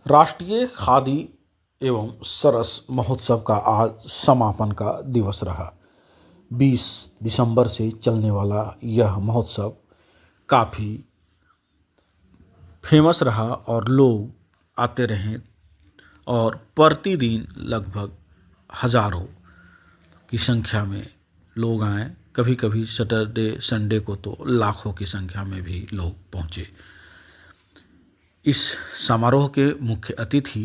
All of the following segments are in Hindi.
राष्ट्रीय खादी एवं सरस महोत्सव का आज समापन का दिवस रहा। 20 दिसंबर से चलने वाला यह महोत्सव काफ़ी फेमस रहा और लोग आते रहे और प्रतिदिन लगभग हज़ारों की संख्या में लोग आए। कभी कभी सैटरडे संडे को तो लाखों की संख्या में भी लोग पहुँचे। इस समारोह के मुख्य अतिथि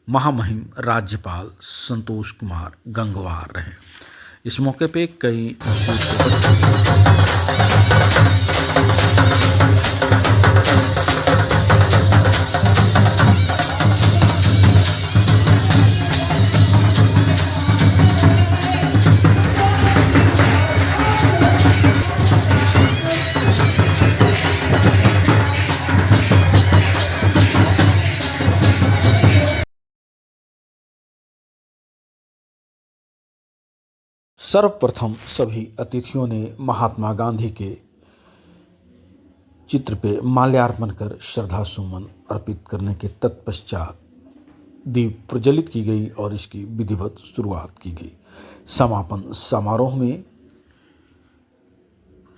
महामहिम राज्यपाल संतोष कुमार गंगवार रहे। इस मौके पे कई सर्वप्रथम सभी अतिथियों ने महात्मा गांधी के चित्र पे माल्यार्पण कर श्रद्धा सुमन अर्पित करने के तत्पश्चात दीप प्रज्वलित की गई और इसकी विधिवत शुरुआत की गई। समापन समारोह में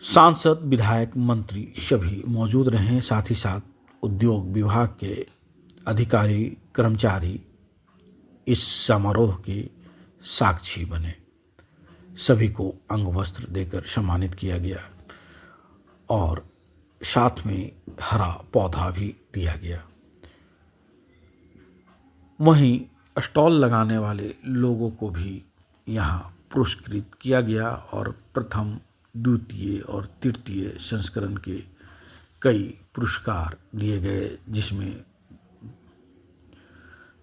सांसद, विधायक, मंत्री सभी मौजूद रहे। साथ ही साथ उद्योग विभाग के अधिकारी, कर्मचारी इस समारोह के साक्षी बने। सभी को अंग वस्त्र देकर सम्मानित किया गया और साथ में हरा पौधा भी दिया गया। वहीं स्टॉल लगाने वाले लोगों को भी यहाँ पुरस्कृत किया गया और प्रथम, द्वितीय और तृतीय संस्करण के कई पुरस्कार दिए गए, जिसमें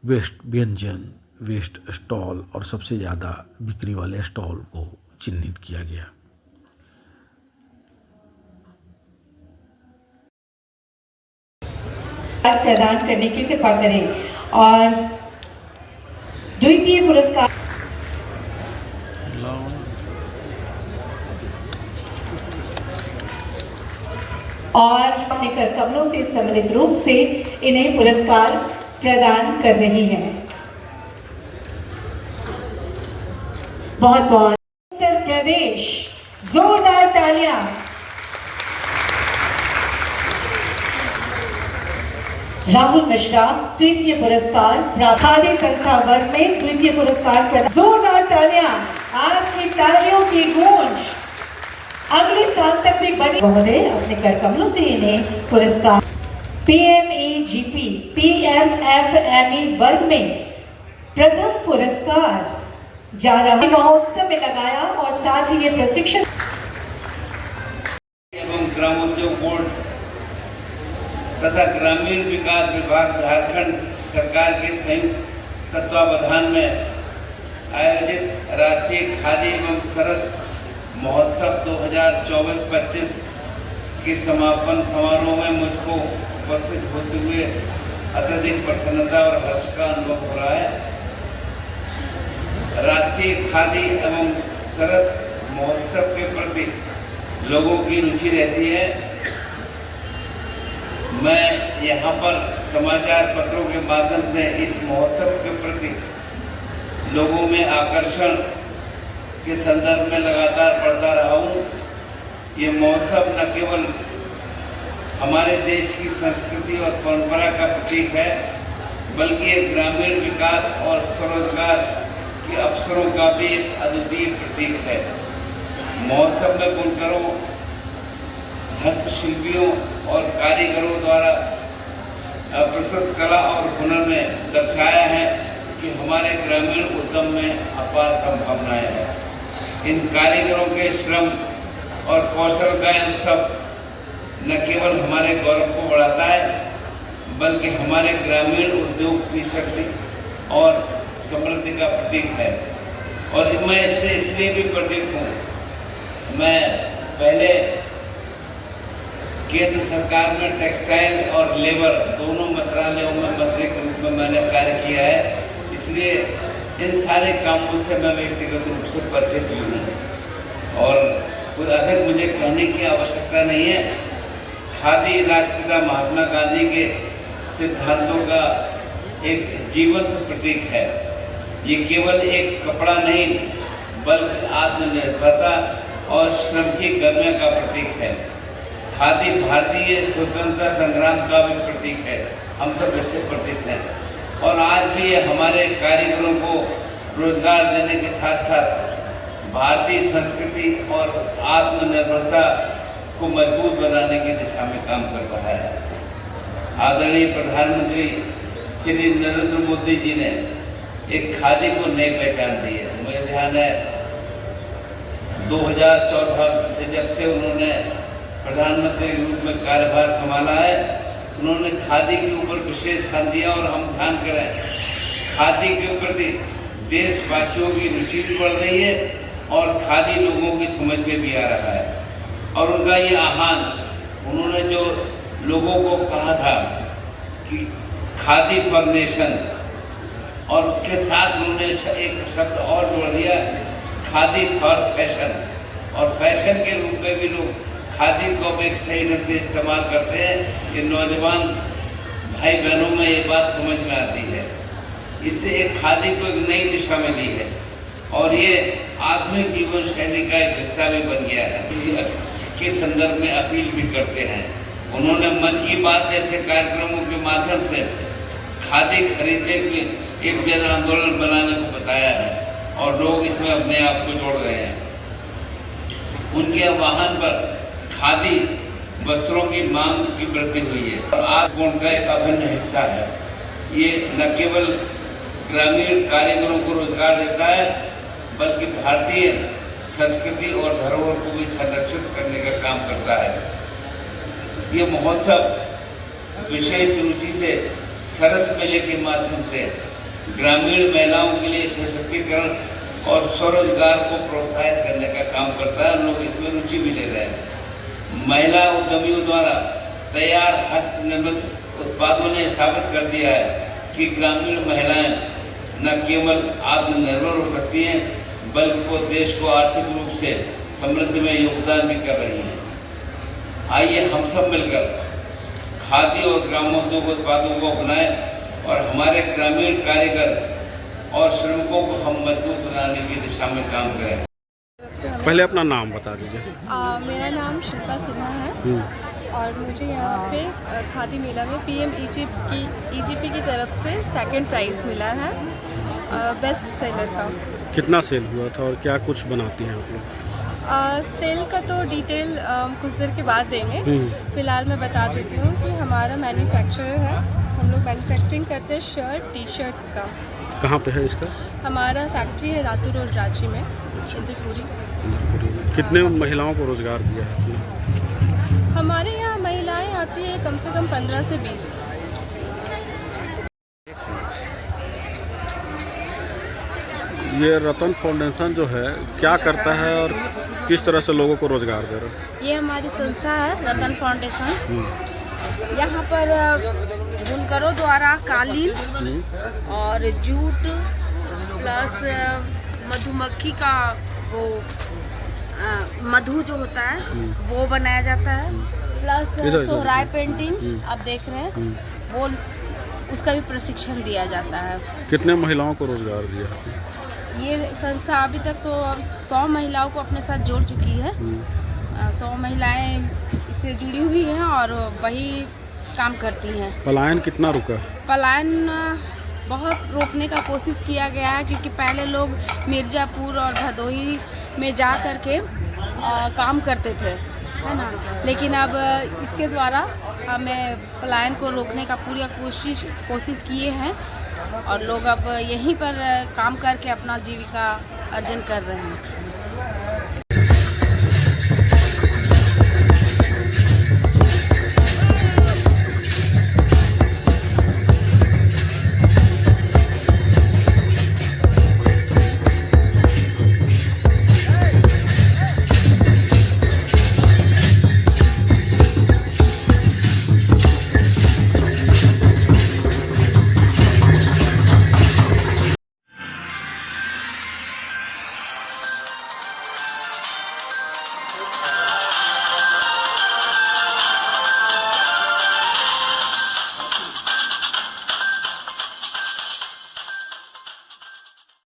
बेस्ट व्यंजन, वेस्ट स्टॉल और सबसे ज़्यादा बिक्री वाले स्टॉल को चिन्हित किया गया। प्रदान करने की कृपा करें और द्वितीय पुरस्कार और अपने कर कमलों से सम्मिलित रूप से इन्हें पुरस्कार प्रदान कर रही है। बहुत बहुत उत्तर प्रदेश, जोरदार तालियां। राहुल मिश्रा द्वितीय पुरस्कार प्राप्त। खादी संस्था वर्ग में द्वितीय पुरस्कार प्राप्त। जोरदार तालियां, आपकी तालियों की गूंज अगले साल तक भी बनी। महोदय अपने कर कमलों से इन्हें पुरस्कार PMEGP PMFME वर्ग में प्रथम पुरस्कार जा रहा महोत्सव में लगाया और साथ ही ये प्रशिक्षण एवं ग्रामोद्योग बोर्ड तथा ग्रामीण विकास विभाग झारखंड सरकार के संयुक्त तत्वावधान में आयोजित राष्ट्रीय खादी एवं सरस महोत्सव 2024-25 के समापन समारोह में मुझको उपस्थित होते हुए अत्यधिक प्रसन्नता और हर्ष का अनुभव हो रहा है। राष्ट्रीय खादी एवं सरस महोत्सव के प्रति लोगों की रुचि रहती है। मैं यहाँ पर समाचार पत्रों के माध्यम से इस महोत्सव के प्रति लोगों में आकर्षण के संदर्भ में लगातार बढ़ता रहा हूँ। ये महोत्सव न केवल हमारे देश की संस्कृति और परंपरा का प्रतीक है, बल्कि एक ग्रामीण विकास और स्वरोजगार के अवसरों का भी एक अद्वितीय प्रतीक है। महोत्सव में बुनकरों, हस्तशिल्पियों और कारीगरों द्वारा प्रस्तुत कला और हुनर में दर्शाया है कि हमारे ग्रामीण उद्यम में अपार संभावनाएं हैं। इन कारीगरों के श्रम और कौशल का उत्सव न केवल हमारे गौरव को बढ़ाता है, बल्कि हमारे ग्रामीण उद्योग की शक्ति और समृद्धि का प्रतीक है। और मैं इससे इसलिए भी परिचित हूँ। मैं पहले केंद्र सरकार में टेक्सटाइल और लेबर दोनों मंत्रालयों में मंत्री के रूप में मैंने कार्य किया है, इसलिए इन सारे कामों से मैं व्यक्तिगत रूप से परिचित भी हूँ और कुछ अधिक मुझे कहने की आवश्यकता नहीं है। खादी राष्ट्रपिता महात्मा गांधी के सिद्धांतों का एक जीवंत प्रतीक है। ये केवल एक कपड़ा नहीं बल्कि आत्मनिर्भरता और श्रम की गर्मी का प्रतीक है। खादी भारतीय स्वतंत्रता संग्राम का भी प्रतीक है। हम सब इससे परिचित हैं और आज भी ये हमारे कारीगरों को रोजगार देने के साथ साथ भारतीय संस्कृति और आत्मनिर्भरता को मजबूत बनाने की दिशा में काम करता है। आदरणीय प्रधानमंत्री श्री नरेंद्र मोदी जी ने एक खादी को नई पहचान दी है। मुझे ध्यान है 2014 से जब से उन्होंने प्रधानमंत्री के रूप में कार्यभार संभाला है, उन्होंने खादी के ऊपर विशेष ध्यान दिया और हम ध्यान करें खादी के प्रति देशवासियों की रुचि भी बढ़ रही है और खादी लोगों की समझ में भी आ रहा है। और उनका ये आह्वान, उन्होंने जो लोगों को कहा था कि खादी फॉर नेशन, और उसके साथ उन्होंने एक शब्द और जोड़ दिया खादी फॉर फैशन। और फैशन के रूप में भी लोग खादी को अब एक सही ढंग से इस्तेमाल करते हैं कि नौजवान भाई बहनों में ये बात समझ में आती है। इससे एक खादी को एक नई दिशा मिली है और ये आधुनिक जीवन शैली का एक हिस्सा भी बन गया है। के संदर्भ में अपील भी करते हैं। उन्होंने मन की बात जैसे कार्यक्रमों के माध्यम से खादी खरीदने के एक जन आंदोलन बनाने को बताया है और लोग इसमें अपने आप को जोड़ रहे हैं। उनके आह्वान पर खादी वस्त्रों की मांग की वृद्धि हुई है और आज उनका एक अभिन्न हिस्सा है। ये न केवल ग्रामीण कारीगरों को रोजगार देता है बल्कि भारतीय संस्कृति और धरोहर को भी संरक्षित करने का काम करता है। ये महोत्सव विशेष रुचि से सरस मेले के माध्यम से ग्रामीण महिलाओं के लिए सशक्तिकरण और स्वरोजगार को प्रोत्साहित करने का काम करता है। लोग इसमें रुचि भी ले रहे हैं। महिला उद्यमियों द्वारा तैयार हस्त निर्मित उत्पादों ने साबित कर दिया है कि ग्रामीण महिलाएं न केवल आत्मनिर्भर हो सकती हैं बल्कि वो देश को आर्थिक रूप से समृद्धि में योगदान भी कर रही हैं। आइए हम सब मिलकर खादी और ग्रामोद्योग उत्पादों को अपनाएं और हमारे ग्रामीण कारीगर और श्रमिकों को हम मजबूत बनाने की दिशा में काम करें। पहले अपना नाम बता दीजिए। मेरा नाम शिल्पा सिन्हा है और मुझे यहाँ पे खादी मेला में PM EGP की तरफ से सेकंड प्राइज़ मिला है बेस्ट सेलर का। कितना सेल हुआ था और क्या कुछ बनाती हैं आप लोग? सेल का तो डिटेल कुछ देर के बाद देंगे। फ़िलहाल मैं बता देती हूँ कि हमारा मैन्युफैक्चरर है। हम लोग मैन्युफैक्चरिंग करते हैं शर्ट टी शर्ट्स का। कहाँ पे है इसका? हमारा फैक्ट्री है रातू रोड रांची में, इंद्रपुरी। कितने महिलाओं को रोजगार दिया है आपने? हमारे यहाँ महिलाएं आती है कम से कम 15 से 20। ये रतन फाउंडेशन जो है क्या करता है और किस तरह से लोगों को रोजगार दे रहा है? ये हमारी संस्था है रतन फाउंडेशन। यहाँ पर बुनकरों द्वारा कालीन और जूट प्लस मधुमक्खी का वो मधु जो होता है वो बनाया जाता है, प्लस सोहराय पेंटिंग्स आप देख रहे हैं वो उसका भी प्रशिक्षण दिया जाता है। कितने महिलाओं को रोजगार दिया आपने? ये संस्था अभी तक तो 100 महिलाओं को अपने साथ जोड़ चुकी है। 100 महिलाएं इससे जुड़ी हुई हैं और वही काम करती हैं। पलायन कितना रुका? पलायन बहुत रोकने का कोशिश किया गया है क्योंकि पहले लोग मिर्ज़ापुर और भदोही में जा कर के काम करते थे, है ना। लेकिन अब इसके द्वारा हमें पलायन को रोकने का पूरी कोशिश किए हैं और लोग अब यहीं पर काम करके अपना जीविका अर्जन कर रहे हैं।